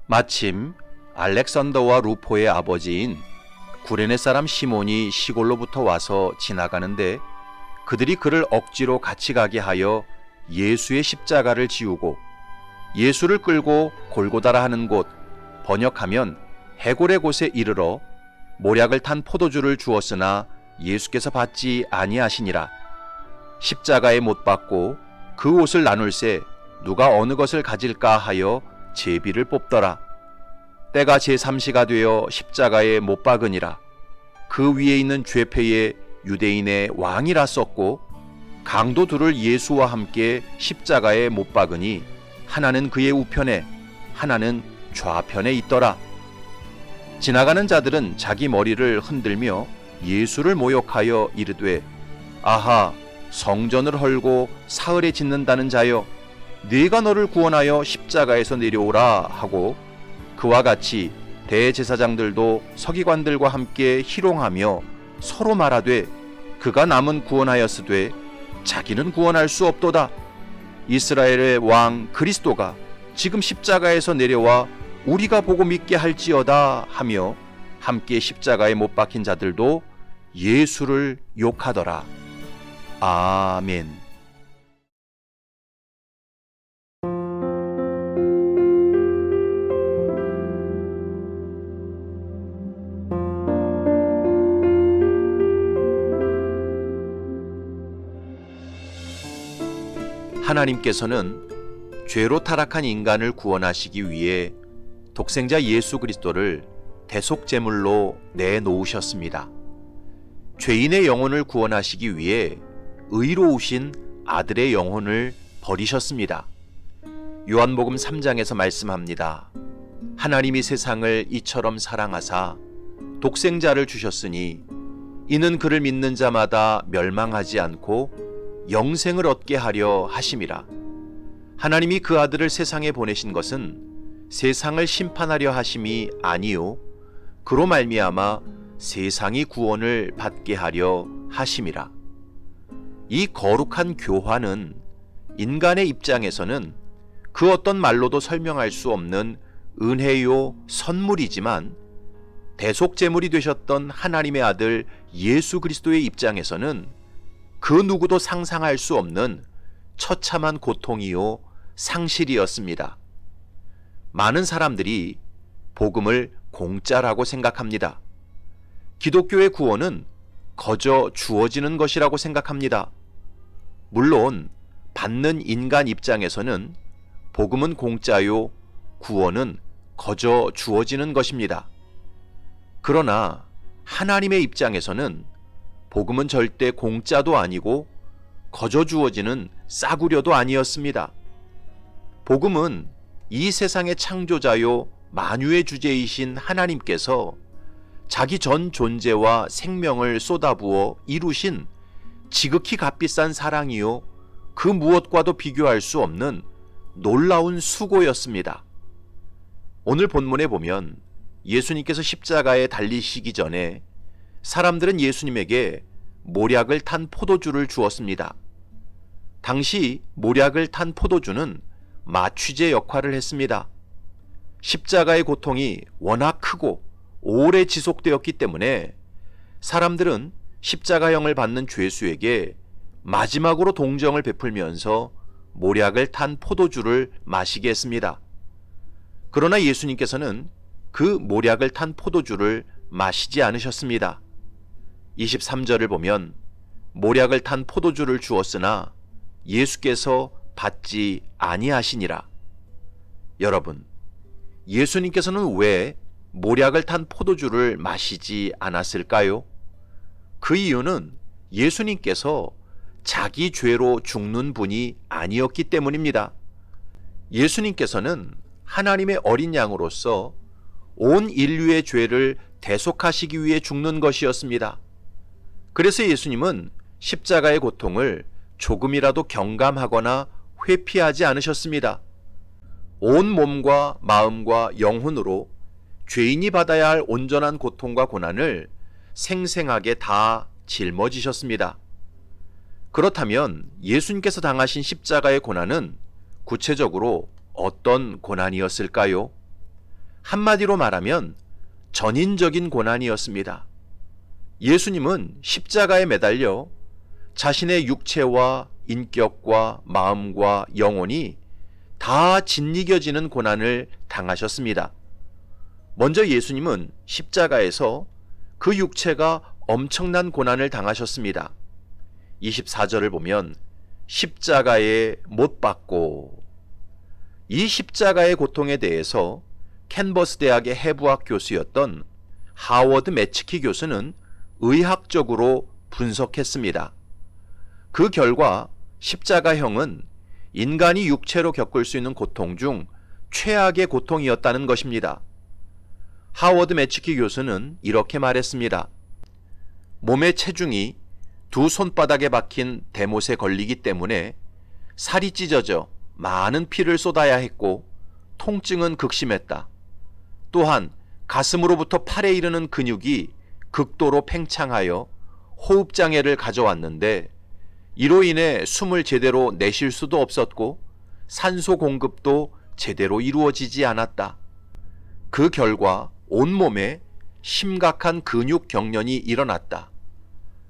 마침 알렉산더와 루포의 아버지인 구레네 사람 시몬이 시골로부터 와서 지나가는데 그들이 그를 억지로 같이 가게 하여 예수의 십자가를 지우고 예수를 끌고 골고다라 하는 곳, 번역하면 해골의 곳에 이르러 모략을 탄 포도주를 주었으나 예수께서 받지 아니하시니라. 십자가에 못 박고 그 옷을 나눌새 누가 어느 것을 가질까 하여 제비를 뽑더라. 때가 제3시가 되어 십자가에 못 박으니라. 그 위에 있는 죄패에 유대인의 왕이라 썼고 강도 둘을 예수와 함께 십자가에 못 박으니 하나는 그의 우편에 하나는 좌편에 있더라. 지나가는 자들은 자기 머리를 흔들며 예수를 모욕하여 이르되 아하, 성전을 헐고 사흘에 짓는다는 자여, 네가 너를 구원하여 십자가에서 내려오라 하고 그와 같이 대제사장들도 서기관들과 함께 희롱하며 서로 말하되 그가 남은 구원하였으되 자기는 구원할 수 없도다. 이스라엘의 왕 그리스도가 지금 십자가에서 내려와 우리가 보고 믿게 할지어다 하며 함께 십자가에 못 박힌 자들도 예수를 욕하더라. 아멘. 하나님께서는 죄로 타락한 인간을 구원하시기 위해 독생자 예수 그리스도를 대속제물로 내놓으셨습니다. 죄인의 영혼을 구원하시기 위해 의로우신 아들의 영혼을 버리셨습니다. 요한복음 3장에서 말씀합니다. 하나님이 세상을 이처럼 사랑하사 독생자를 주셨으니 이는 그를 믿는 자마다 멸망하지 않고 영생을 얻게 하려 하심이라. 하나님이 그 아들을 세상에 보내신 것은 세상을 심판하려 하심이 아니요 그로 말미암아 세상이 구원을 받게 하려 하심이라. 이 거룩한 교화는 인간의 입장에서는 그 어떤 말로도 설명할 수 없는 은혜요 선물이지만 대속제물이 되셨던 하나님의 아들 예수 그리스도의 입장에서는 그 누구도 상상할 수 없는 처참한 고통이요 상실이었습니다. 많은 사람들이 복음을 공짜라고 생각합니다. 기독교의 구원은 거저 주어지는 것이라고 생각합니다. 물론 받는 인간 입장에서는 복음은 공짜요, 구원은 거저 주어지는 것입니다. 그러나 하나님의 입장에서는 복음은 절대 공짜도 아니고 거저 주어지는 싸구려도 아니었습니다. 복음은 이 세상의 창조자요 만유의 주제이신 하나님께서 자기 전 존재와 생명을 쏟아부어 이루신 지극히 값비싼 사랑이요 그 무엇과도 비교할 수 없는 놀라운 수고였습니다. 오늘 본문에 보면 예수님께서 십자가에 달리시기 전에 사람들은 예수님에게 모략을 탄 포도주를 주었습니다. 당시 모략을 탄 포도주는 마취제 역할을 했습니다. 십자가의 고통이 워낙 크고 오래 지속되었기 때문에 사람들은 십자가형을 받는 죄수에게 마지막으로 동정을 베풀면서 모략을 탄 포도주를 마시게 했습니다. 그러나 예수님께서는 그 모략을 탄 포도주를 마시지 않으셨습니다. 23절을 보면 모략을 탄 포도주를 주었으나 예수께서 받지 아니하시니라. 여러분, 예수님께서는 왜 모략을 탄 포도주를 마시지 않았을까요? 그 이유는 예수님께서 자기 죄로 죽는 분이 아니었기 때문입니다. 예수님께서는 하나님의 어린 양으로서 온 인류의 죄를 대속하시기 위해 죽는 것이었습니다. 그래서 예수님은 십자가의 고통을 조금이라도 경감하거나 회피하지 않으셨습니다. 온 몸과 마음과 영혼으로 죄인이 받아야 할 온전한 고통과 고난을 생생하게 다 짊어지셨습니다. 그렇다면 예수님께서 당하신 십자가의 고난은 구체적으로 어떤 고난이었을까요? 한마디로 말하면 전인적인 고난이었습니다. 예수님은 십자가에 매달려 자신의 육체와 인격과 마음과 영혼이 다 짓이겨지는 고난을 당하셨습니다. 먼저 예수님은 십자가에서 그 육체가 엄청난 고난을 당하셨습니다. 24절을 보면 십자가에 못 박고, 이 십자가의 고통에 대해서 캔버스 대학의 해부학 교수였던 하워드 매츠키 교수는 의학적으로 분석했습니다. 그 결과 십자가형은 인간이 육체로 겪을 수 있는 고통 중 최악의 고통이었다는 것입니다. 하워드 매츠키 교수는 이렇게 말했습니다. 몸의 체중이 두 손바닥에 박힌 대못에 걸리기 때문에 살이 찢어져 많은 피를 쏟아야 했고 통증은 극심했다. 또한 가슴으로부터 팔에 이르는 근육이 극도로 팽창하여 호흡장애를 가져왔는데 이로 인해 숨을 제대로 내쉴 수도 없었고 산소 공급도 제대로 이루어지지 않았다. 그 결과 온몸에 심각한 근육 경련이 일어났다.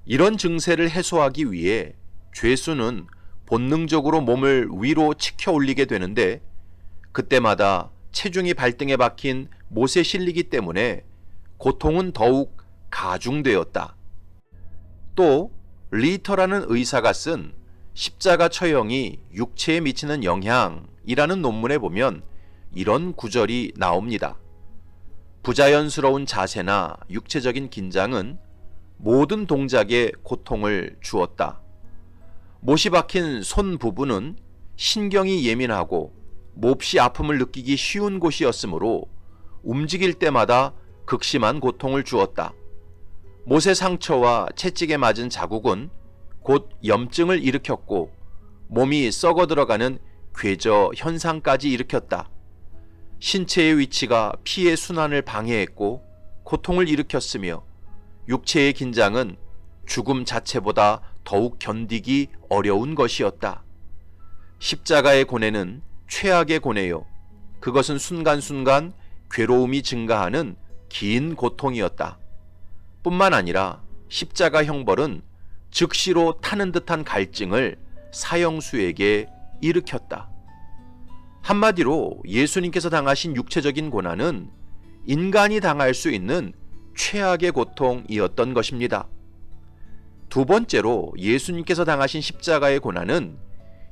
이런 증세를 해소하기 위해 죄수는 본능적으로 몸을 위로 치켜 올리게 되는데 그때마다 체중이 발등에 박힌 못에 실리기 때문에 고통은 더욱 가중되었다. 또 리터라는 의사가 쓴 십자가 처형이 육체에 미치는 영향이라는 논문에 보면 이런 구절이 나옵니다. 부자연스러운 자세나 육체적인 긴장은 모든 동작에 고통을 주었다. 못이 박힌 손 부분은 신경이 예민하고 몹시 아픔을 느끼기 쉬운 곳이었으므로 움직일 때마다 극심한 고통을 주었다. 못의 상처와 채찍에 맞은 자국은 곧 염증을 일으켰고 몸이 썩어 들어가는 궤저 현상까지 일으켰다. 신체의 위치가 피의 순환을 방해했고 고통을 일으켰으며 육체의 긴장은 죽음 자체보다 더욱 견디기 어려운 것이었다. 십자가의 고뇌는 최악의 고뇌요. 그것은 순간순간 괴로움이 증가하는 긴 고통이었다. 뿐만 아니라 십자가 형벌은 즉시로 타는 듯한 갈증을 사형수에게 일으켰다. 한마디로 예수님께서 당하신 육체적인 고난은 인간이 당할 수 있는 최악의 고통이었던 것입니다. 두 번째로 예수님께서 당하신 십자가의 고난은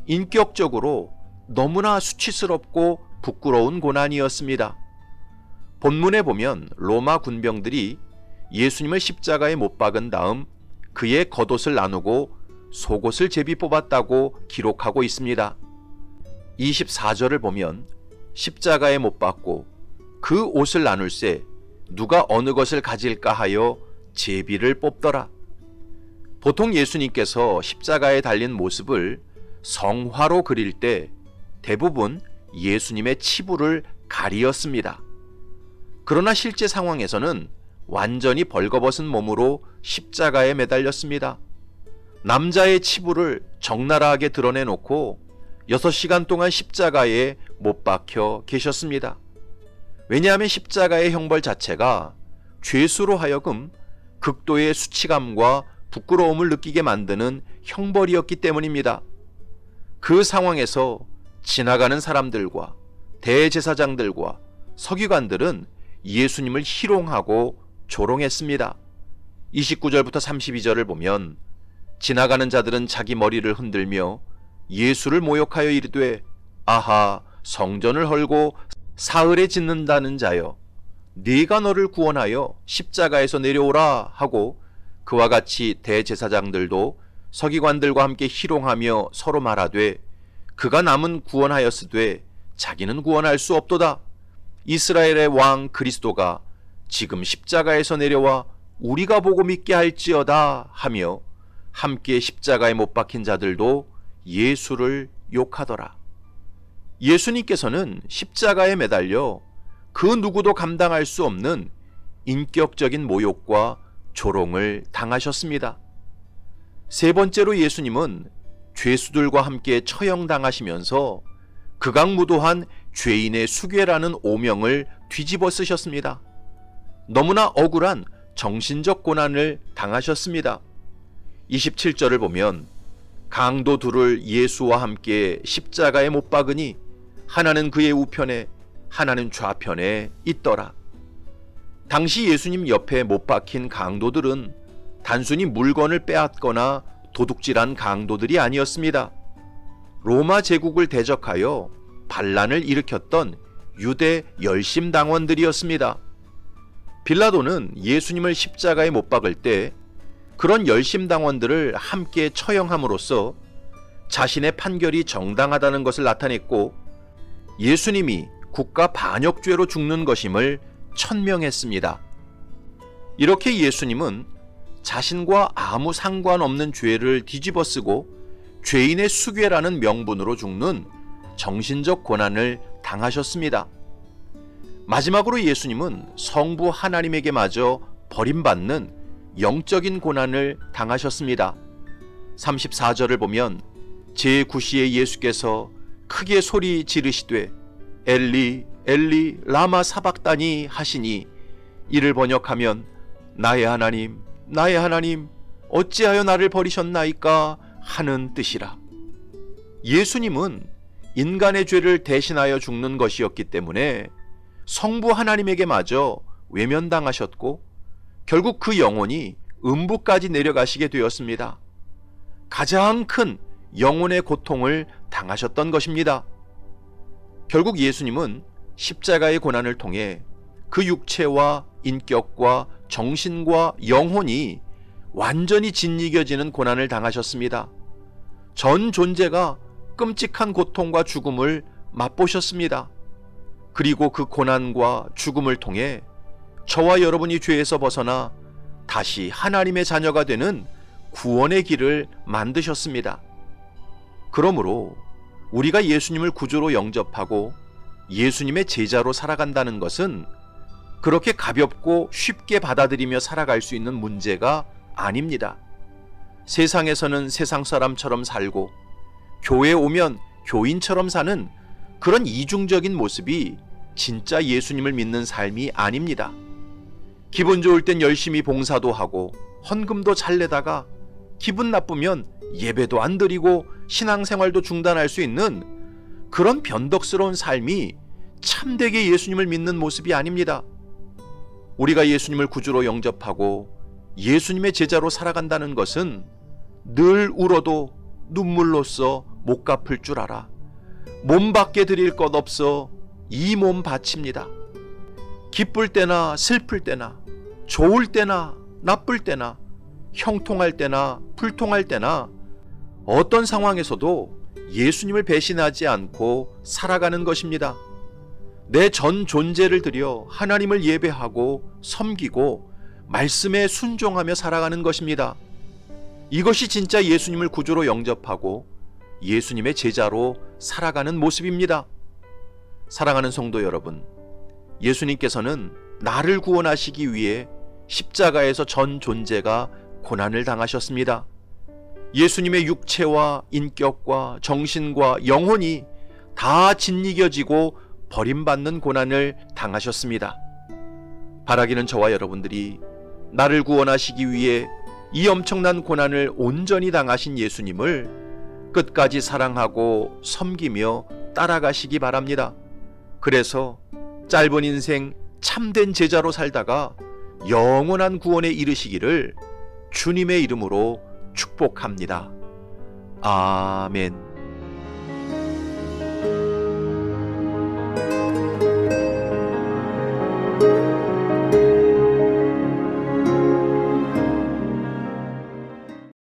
인격적으로 너무나 수치스럽고 부끄러운 고난이었습니다. 본문에 보면 로마 군병들이 예수님을 십자가에 못 박은 다음 그의 겉옷을 나누고 속옷을 제비 뽑았다고 기록하고 있습니다. 24절을 보면 십자가에 못 박고 그 옷을 나눌세 누가 어느 것을 가질까 하여 제비를 뽑더라. 보통 예수님께서 십자가에 달린 모습을 성화로 그릴 때 대부분 예수님의 치부를 가리었습니다. 그러나 실제 상황에서는 완전히 벌거벗은 몸으로 십자가에 매달렸습니다. 남자의 치부를 적나라하게 드러내놓고 6시간 동안 십자가에 못 박혀 계셨습니다. 왜냐하면 십자가의 형벌 자체가 죄수로 하여금 극도의 수치감과 부끄러움을 느끼게 만드는 형벌이었기 때문입니다. 그 상황에서 지나가는 사람들과 대제사장들과 서기관들은 예수님을 희롱하고 조롱했습니다. 29절부터 32절을 보면 지나가는 자들은 자기 머리를 흔들며 예수를 모욕하여 이르되 아하 성전을 헐고 사흘에 짓는다는 자여 네가 너를 구원하여 십자가에서 내려오라 하고 그와 같이 대제사장들도 서기관들과 함께 희롱하며 서로 말하되 그가 남은 구원하였으되 자기는 구원할 수 없도다. 이스라엘의 왕 그리스도가 지금 십자가에서 내려와 우리가 보고 믿게 할지어다 하며 함께 십자가에 못 박힌 자들도 예수를 욕하더라. 예수님께서는 십자가에 매달려 그 누구도 감당할 수 없는 인격적인 모욕과 조롱을 당하셨습니다. 세 번째로 예수님은 죄수들과 함께 처형당하시면서 극악무도한 죄인의 수괴라는 오명을 뒤집어 쓰셨습니다. 너무나 억울한 정신적 고난을 당하셨습니다. 27절을 보면 강도 둘을 예수와 함께 십자가에 못 박으니 하나는 그의 우편에 하나는 좌편에 있더라. 당시 예수님 옆에 못 박힌 강도들은 단순히 물건을 빼앗거나 도둑질한 강도들이 아니었습니다. 로마 제국을 대적하여 반란을 일으켰던 유대 열심당원들이었습니다. 빌라도는 예수님을 십자가에 못 박을 때 그런 열심당원들을 함께 처형함으로써 자신의 판결이 정당하다는 것을 나타냈고 예수님이 국가 반역죄로 죽는 것임을 천명했습니다. 이렇게 예수님은 자신과 아무 상관없는 죄를 뒤집어 쓰고 죄인의 수괴라는 명분으로 죽는 정신적 고난을 당하셨습니다. 마지막으로 예수님은 성부 하나님에게 마저 버림받는 영적인 고난을 당하셨습니다. 34절을 보면 제9시에 예수께서 크게 소리 지르시되 엘리 엘리 라마 사박다니 하시니 이를 번역하면 나의 하나님 나의 하나님 어찌하여 나를 버리셨나이까 하는 뜻이라. 예수님은 인간의 죄를 대신하여 죽는 것이었기 때문에 성부 하나님에게 마저 외면당하셨고 결국 그 영혼이 음부까지 내려가시게 되었습니다. 가장 큰 영혼의 고통을 당하셨던 것입니다. 결국 예수님은 십자가의 고난을 통해 그 육체와 인격과 정신과 영혼이 완전히 짓이겨지는 고난을 당하셨습니다. 전 존재가 끔찍한 고통과 죽음을 맛보셨습니다. 그리고 그 고난과 죽음을 통해 저와 여러분이 죄에서 벗어나 다시 하나님의 자녀가 되는 구원의 길을 만드셨습니다. 그러므로 우리가 예수님을 구주로 영접하고 예수님의 제자로 살아간다는 것은 그렇게 가볍고 쉽게 받아들이며 살아갈 수 있는 문제가 아닙니다. 세상에서는 세상 사람처럼 살고 교회에 오면 교인처럼 사는 그런 이중적인 모습이 진짜 예수님을 믿는 삶이 아닙니다. 기분 좋을 땐 열심히 봉사도 하고 헌금도 잘 내다가 기분 나쁘면 예배도 안 드리고 신앙생활도 중단할 수 있는 그런 변덕스러운 삶이 참되게 예수님을 믿는 모습이 아닙니다. 우리가 예수님을 구주로 영접하고 예수님의 제자로 살아간다는 것은 늘 울어도 눈물로써 못 갚을 줄 알아. 몸밖에 드릴 것 없어 이 몸 바칩니다. 기쁠 때나 슬플 때나 좋을 때나 나쁠 때나 형통할 때나 불통할 때나 어떤 상황에서도 예수님을 배신하지 않고 살아가는 것입니다. 내 전 존재를 들여 하나님을 예배하고 섬기고 말씀에 순종하며 살아가는 것입니다. 이것이 진짜 예수님을 구주로 영접하고 예수님의 제자로 살아가는 모습입니다. 사랑하는 성도 여러분, 예수님께서는 나를 구원하시기 위해 십자가에서 전 존재가 고난을 당하셨습니다. 예수님의 육체와 인격과 정신과 영혼이 다 짓이겨지고 버림받는 고난을 당하셨습니다. 바라기는 저와 여러분들이 나를 구원하시기 위해 이 엄청난 고난을 온전히 당하신 예수님을 끝까지 사랑하고 섬기며 따라가시기 바랍니다. 그래서 짧은 인생 참된 제자로 살다가 영원한 구원에 이르시기를 주님의 이름으로 축복합니다. 아멘.